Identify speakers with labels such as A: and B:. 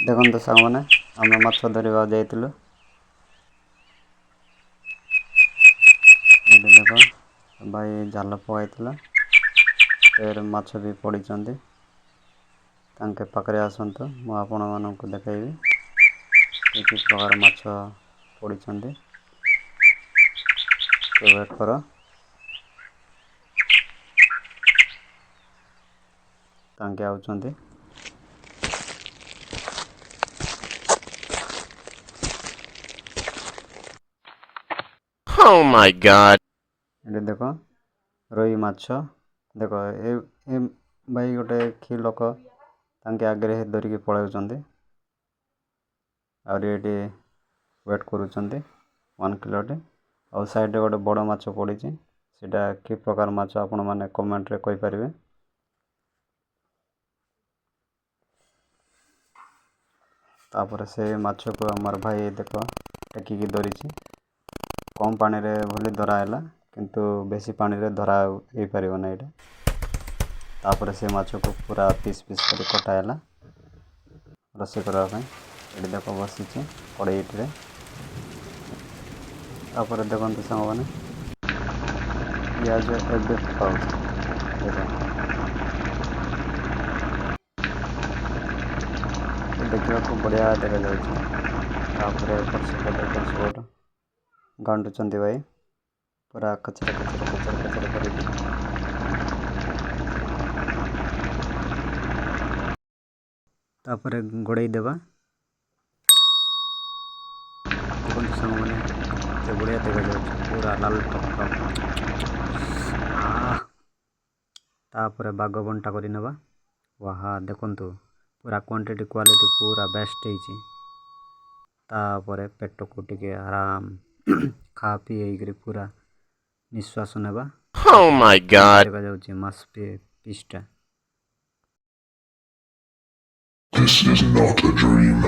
A: ଦେଖନ୍ତୁ ସାଙ୍ଗମାନେ ଆମେ ମାଛ ଧରିବା ଯାଇଥିଲୁ। ଏଠି ଦେଖ ଭାଇ ଜାଲ ପକାଇଥିଲା, ଫେର ମାଛ ବି ପଡ଼ିଛନ୍ତି। ତାଙ୍କ ପାଖରେ ଆସନ୍ତୁ, ମୁଁ ଆପଣମାନଙ୍କୁ ଦେଖାଇବି କି କି ପ୍ରକାର ମାଛ ପଡ଼ିଛନ୍ତି। ୱେଟ୍ କର, ତାଙ୍କେ ଆଉଛନ୍ତି।
B: Oh my god.
A: ଏଠି ଦେଖ ରୋହି ମାଛ, ଦେଖ ଏ ଭାଇ ଗୋଟେ କି ଲୋକ ତାଙ୍କେ ଆଗରେ ଧରିକି ପଳାଉଛନ୍ତି। ଆହୁରି ଏଠି ୱେଟ୍ କରୁଛନ୍ତି 1 କିଲୋଟେ। ଆଉ ସାଇଡ଼ରେ ଗୋଟେ ବଡ଼ ମାଛ ପଡ଼ିଛି, ସେଇଟା କି ପ୍ରକାର ମାଛ ଆପଣମାନେ କମେଣ୍ଟରେ କହିପାରିବେ। ତାପରେ ସେ ମାଛକୁ ଆମର ଭାଇ ଦେଖ ଟେକିକି ଧରିଛି। କମ୍ ପାଣିରେ ଭଲି ଧରା ହେଲା, କିନ୍ତୁ ବେଶୀ ପାଣିରେ ଧରା ହେଇପାରିବ ନାହିଁ ଏଇଟା। ତାପରେ ସେ ମାଛକୁ ପୁରା ପିସ୍ ପିସ୍ କରି କଟା ହେଲା ରୋଷେଇ କରିବା ପାଇଁ। ଏଠି ଦେଖ ବସିଛି କଡ଼େଇଟିରେ। ତାପରେ ଦେଖନ୍ତୁ ସାଙ୍ଗମାନେ, ପିଆଜ ଏବେ ପକାଉଛି ଦେଖ। ଦେଖିବାକୁ ବଢ଼ିଆ ଦେଖାଯାଉଛି। ତାପରେ ଏପଟ ସେପଟ ଗାଣ୍ଡୁଛନ୍ତି ଭାଇ, ପୁରା କଚରା କରିକି। ତାପରେ ଘୋଡ଼େଇ ଦେବା। ଦେଖନ୍ତୁ ସାଙ୍ଗମାନେ କେତେ ବଢ଼ିଆ ଦେଖାଯାଉଛି, ପୁରା ଲାଲ ଟକ୍ ଟକ୍। ତାପରେ ବାଗ ବଣ୍ଟା କରି ନେବା। ୱାହା ଦେଖନ୍ତୁ ପୁରା କ୍ୱାଣ୍ଟିଟି କ୍ୱାଲିଟି ପୁରା ବେଷ୍ଟ ହେଇଛି। ତାପରେ ପେଟକୁ ଟିକେ ଆରାମ ଖା ପିଇ ହେଇକରି ପୁରା ନିଶ୍ୱାସ ନେବା।
B: Oh my
A: କେମିତି
B: god.
A: ଦେଖାଯାଉଛି ମାଛ ପିସ୍ଟା।
C: This is not a dream.